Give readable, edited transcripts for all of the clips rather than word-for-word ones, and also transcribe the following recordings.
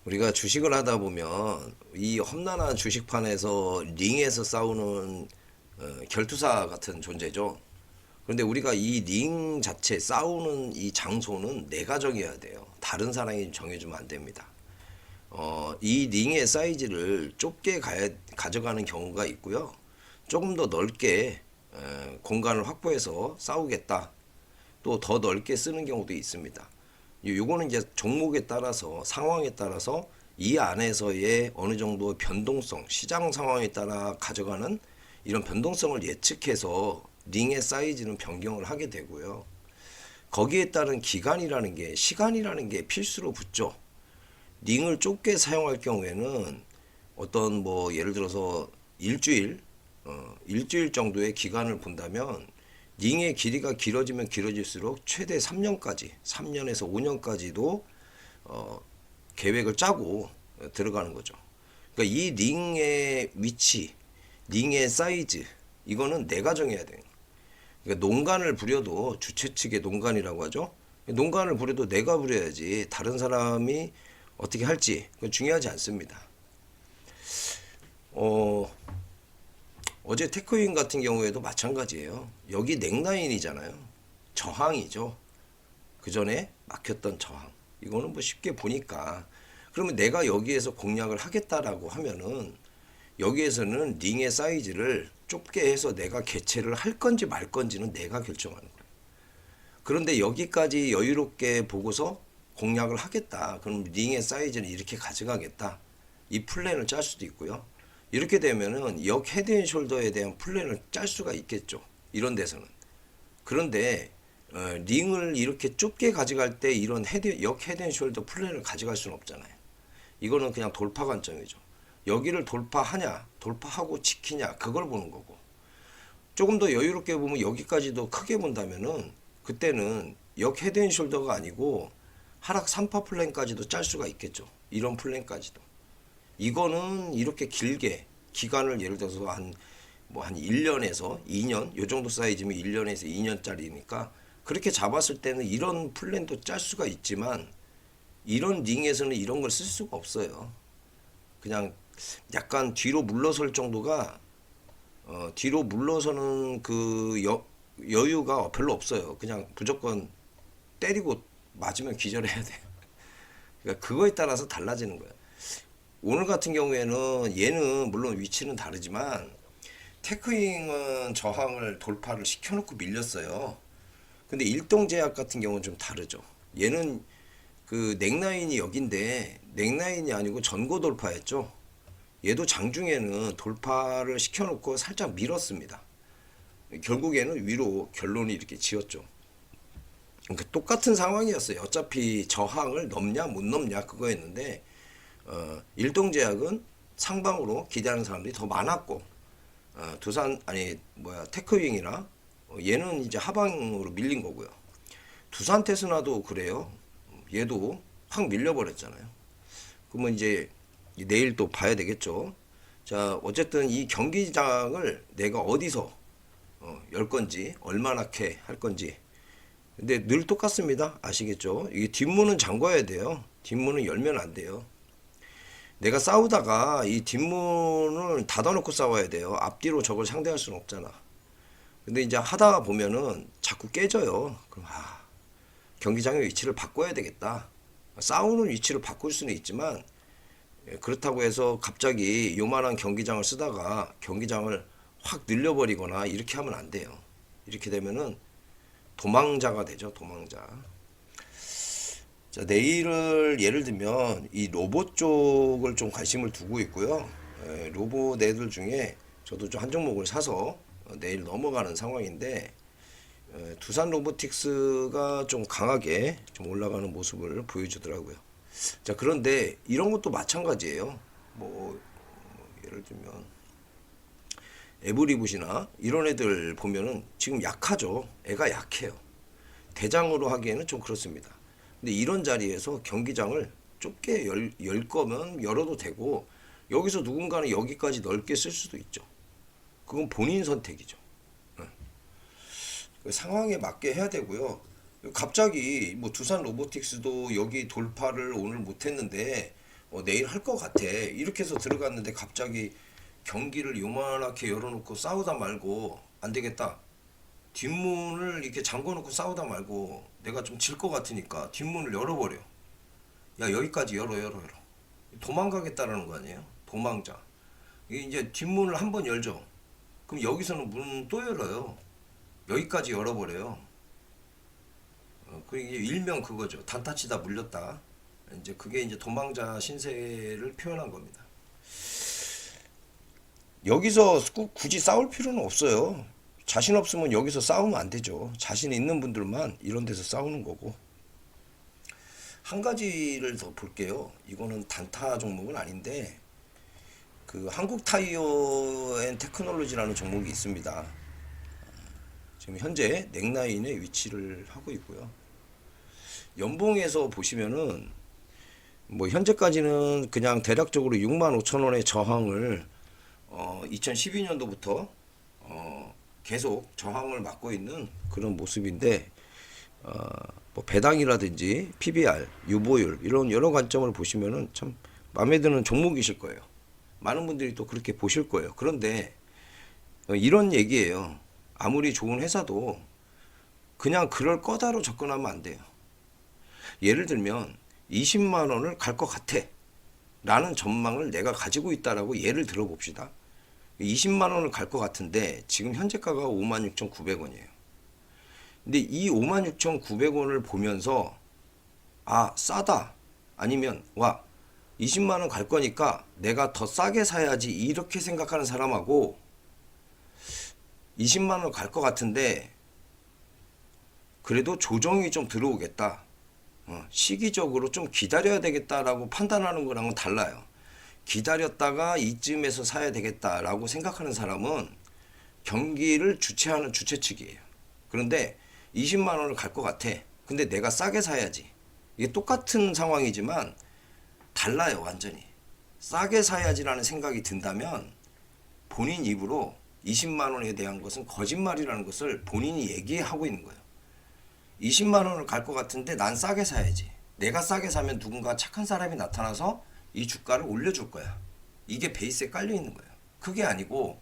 우리가 주식을 하다 보면 이 험난한 주식판에서 링에서 싸우는 결투사 같은 존재죠. 그런데 우리가 이 링 자체 싸우는 이 장소는 내가 정해야 돼요. 다른 사람이 정해주면 안 됩니다. 이 링의 사이즈를 좁게 가져가는 경우가 있고요. 조금 더 넓게 공간을 확보해서 싸우겠다. 또 더 넓게 쓰는 경우도 있습니다. 요거는 이제 종목에 따라서 상황에 따라서 이 안에서의 어느 정도 변동성, 시장 상황에 따라 가져가는 이런 변동성을 예측해서 링의 사이즈는 변경을 하게 되고요. 거기에 따른 기간이라는 게 시간이라는 게 필수로 붙죠. 링을 좁게 사용할 경우에는 어떤 뭐 예를 들어서 일주일 정도의 기간을 본다면 링의 길이가 길어지면 길어질수록 최대 3년까지, 3년에서 5년까지도 계획을 짜고 들어가는 거죠. 그러니까 이 링의 위치, 링의 사이즈, 이거는 내가 정해야 돼요. 그러니까 농간을 부려도 주최 측의 농간이라고 하죠. 농간을 부려도 내가 부려야지 다른 사람이 어떻게 할지 그건 중요하지 않습니다. 어제 테크윈 같은 경우에도 마찬가지예요. 여기 넥라인이잖아요. 저항이죠. 그 전에 막혔던 저항. 이거는 뭐 쉽게 보니까. 그러면 내가 여기에서 공략을 하겠다라고 하면은 여기에서는 링의 사이즈를 좁게 해서 내가 개최를 할 건지 말 건지는 내가 결정하는 거예요. 그런데 여기까지 여유롭게 보고서 공략을 하겠다. 그럼 링의 사이즈는 이렇게 가져가겠다. 이 플랜을 짤 수도 있고요. 이렇게 되면은 역 헤드앤숄더에 대한 플랜을 짤 수가 있겠죠. 이런 데서는. 그런데 링을 이렇게 좁게 가져갈 때 이런 역 헤드앤숄더 플랜을 가져갈 수는 없잖아요. 이거는 그냥 돌파 관점이죠. 여기를 돌파하냐, 돌파하고 지키냐, 그걸 보는 거고. 조금 더 여유롭게 보면 여기까지도 크게 본다면은 그때는 역 헤드앤숄더가 아니고 하락 3파 플랜까지도 짤 수가 있겠죠. 이런 플랜까지도. 이거는 이렇게 길게 기간을 예를 들어서 한 1년에서 2년 요 정도 사이즈면 1년에서 2년짜리니까 그렇게 잡았을 때는 이런 플랜도 짤 수가 있지만 이런 링에서는 이런 걸 쓸 수가 없어요. 그냥 약간 뒤로 물러설 정도가 뒤로 물러서는 그 여유가 별로 없어요. 그냥 무조건 때리고 맞으면 기절해야 돼요. 그러니까 그거에 따라서 달라지는 거예요. 오늘 같은 경우에는 얘는 물론 위치는 다르지만 테크잉은 저항을 돌파를 시켜놓고 밀렸어요. 근데 일동제약 같은 경우는 좀 다르죠. 얘는 그 넥라인이 여긴데 넥라인이 아니고 전고 돌파했죠. 얘도 장중에는 돌파를 시켜놓고 살짝 밀었습니다. 결국에는 위로 결론이 이렇게 지었죠. 그러니까 똑같은 상황이었어요. 어차피 저항을 넘냐 못 넘냐 그거였는데 일동제약은 상방으로 기대하는 사람들이 더 많았고 두산 아니 뭐야 테크윙이나 얘는 이제 하방으로 밀린 거고요. 두산 테스나도 그래요. 얘도 확 밀려버렸잖아요. 그러면 이제 내일 또 봐야 되겠죠. 자 어쨌든 이 경기장을 내가 어디서 열 건지 얼마나 캐 할 건지 근데 늘 똑같습니다. 아시겠죠? 이게 뒷문은 잠궈야 돼요. 뒷문은 열면 안 돼요. 내가 싸우다가 이 뒷문을 닫아놓고 싸워야 돼요. 앞뒤로 적을 상대할 수는 없잖아. 근데 이제 하다 보면은 자꾸 깨져요. 그럼 경기장의 위치를 바꿔야 되겠다. 싸우는 위치를 바꿀 수는 있지만 그렇다고 해서 갑자기 요만한 경기장을 쓰다가 경기장을 확 늘려버리거나 이렇게 하면 안 돼요. 이렇게 되면은 도망자가 되죠. 도망자. 자, 내일을 예를 들면 이 로봇 쪽을 좀 관심을 두고 있고요. 로봇 애들 중에 저도 좀 한 종목을 사서 내일 넘어가는 상황인데 두산 로보틱스가 좀 강하게 좀 올라가는 모습을 보여주더라고요. 자, 그런데 이런 것도 마찬가지예요. 뭐 예를 들면 에브리봇이나 이런 애들 보면은 지금 약하죠. 애가 약해요. 대장으로 하기에는 좀 그렇습니다. 근데 이런 자리에서 경기장을 좁게 열 거면 열어도 되고 여기서 누군가는 여기까지 넓게 쓸 수도 있죠. 그건 본인 선택이죠. 그 상황에 맞게 해야 되고요. 갑자기 뭐 두산 로보틱스도 여기 돌파를 오늘 못했는데 내일 할 것 같아. 이렇게 해서 들어갔는데 갑자기 경기를 요만하게 열어놓고 싸우다 말고 안 되겠다. 뒷문을 이렇게 잠궈놓고 싸우다 말고 내가 좀 질 것 같으니까 뒷문을 열어버려. 야, 여기까지 열어. 도망가겠다라는 거 아니에요? 도망자. 이게 이제 뒷문을 한번 열죠. 그럼 여기서는 문 또 열어요. 여기까지 열어버려요. 그 이게 일명 그거죠. 단타치다 물렸다. 이제 그게 이제 도망자 신세를 표현한 겁니다. 여기서 굳이 싸울 필요는 없어요. 자신 없으면 여기서 싸우면 안 되죠. 자신 있는 분들만 이런 데서 싸우는 거고. 한 가지를 더 볼게요. 이거는 단타 종목은 아닌데 그 한국 타이어 앤 테크놀로지라는 종목이 있습니다. 지금 현재 넥라인에 위치를 하고 있고요. 연봉에서 보시면은 뭐 현재까지는 그냥 대략적으로 65,000원의 저항을 2012년도부터 계속 저항을 막고 있는 그런 모습인데 뭐 배당이라든지 PBR, 유보율 이런 여러 관점을 보시면은 참 마음에 드는 종목이실 거예요. 많은 분들이 또 그렇게 보실 거예요. 그런데 이런 얘기예요. 아무리 좋은 회사도 그냥 그럴 거다로 접근하면 안 돼요. 예를 들면 20만 원을 갈 것 같아 라는 전망을 내가 가지고 있다라고 예를 들어 봅시다. 20만 원을 갈 것 같은데 지금 현재가가 56,900원이에요. 근데 이 56,900원을 보면서 아, 싸다. 아니면 와, 20만 원 갈 거니까 내가 더 싸게 사야지 이렇게 생각하는 사람하고 20만 원 갈 것 같은데 그래도 조정이 좀 들어오겠다. 시기적으로 좀 기다려야 되겠다라고 판단하는 거랑은 달라요. 기다렸다가 이쯤에서 사야 되겠다라고 생각하는 사람은 경기를 주최하는 주최 측이에요. 그런데 20만 원을 갈 것 같아. 근데 내가 싸게 사야지. 이게 똑같은 상황이지만 달라요, 완전히. 싸게 사야지라는 생각이 든다면 본인 입으로 20만 원에 대한 것은 거짓말이라는 것을 본인이 얘기하고 있는 거예요. 20만 원을 갈 것 같은데 난 싸게 사야지. 내가 싸게 사면 누군가 착한 사람이 나타나서 이 주가를 올려줄 거야. 이게 베이스에 깔려 있는 거예요. 그게 아니고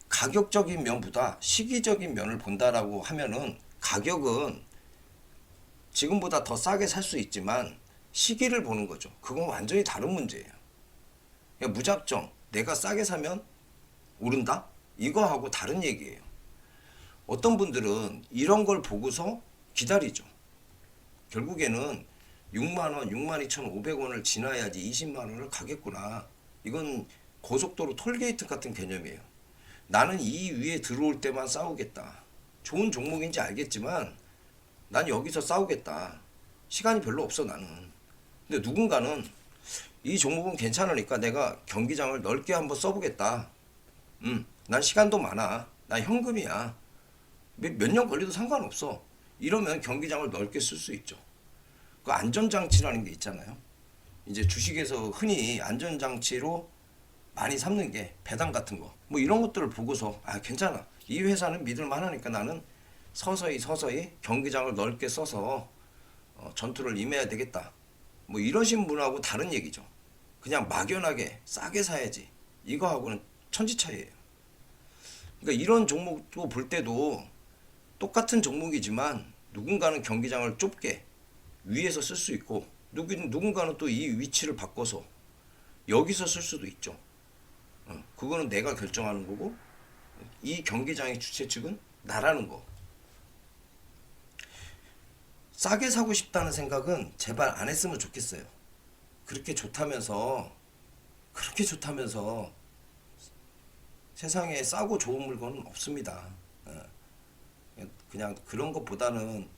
가격적인 면보다 시기적인 면을 본다라고 하면은 가격은 지금보다 더 싸게 살 수 있지만 시기를 보는 거죠. 그건 완전히 다른 문제예요. 그냥 무작정 내가 싸게 사면 오른다? 이거하고 다른 얘기예요. 어떤 분들은 이런 걸 보고서 기다리죠. 결국에는 6만원, 62,500원을 지나야지 20만원을 가겠구나. 이건 고속도로 톨게이트 같은 개념이에요. 나는 이 위에 들어올 때만 싸우겠다. 좋은 종목인지 알겠지만 난 여기서 싸우겠다. 시간이 별로 없어 나는. 근데 누군가는 이 종목은 괜찮으니까 내가 경기장을 넓게 한번 써보겠다. 난 시간도 많아. 난 현금이야. 몇 년 걸려도 상관없어. 이러면 경기장을 넓게 쓸 수 있죠. 그 안전장치라는 게 있잖아요. 이제 주식에서 흔히 안전장치로 많이 삼는 게 배당 같은 거. 뭐 이런 것들을 보고서 아, 괜찮아. 이 회사는 믿을만 하니까 나는 서서히 경기장을 넓게 써서 전투를 임해야 되겠다. 뭐 이러신 분하고 다른 얘기죠. 그냥 막연하게 싸게 사야지. 이거하고는 천지차이예요. 그러니까 이런 종목도 볼 때도 똑같은 종목이지만 누군가는 경기장을 좁게 위에서 쓸 수 있고 누군가는 또 이 위치를 바꿔서 여기서 쓸 수도 있죠. 그거는 내가 결정하는 거고 이 경기장의 주최 측은 나라는 거. 싸게 사고 싶다는 생각은 제발 안 했으면 좋겠어요. 그렇게 좋다면서 세상에 싸고 좋은 물건은 없습니다. 그냥 그런 것보다는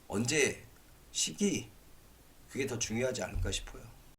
언제 시기 그게 더 중요하지 않을까 싶어요.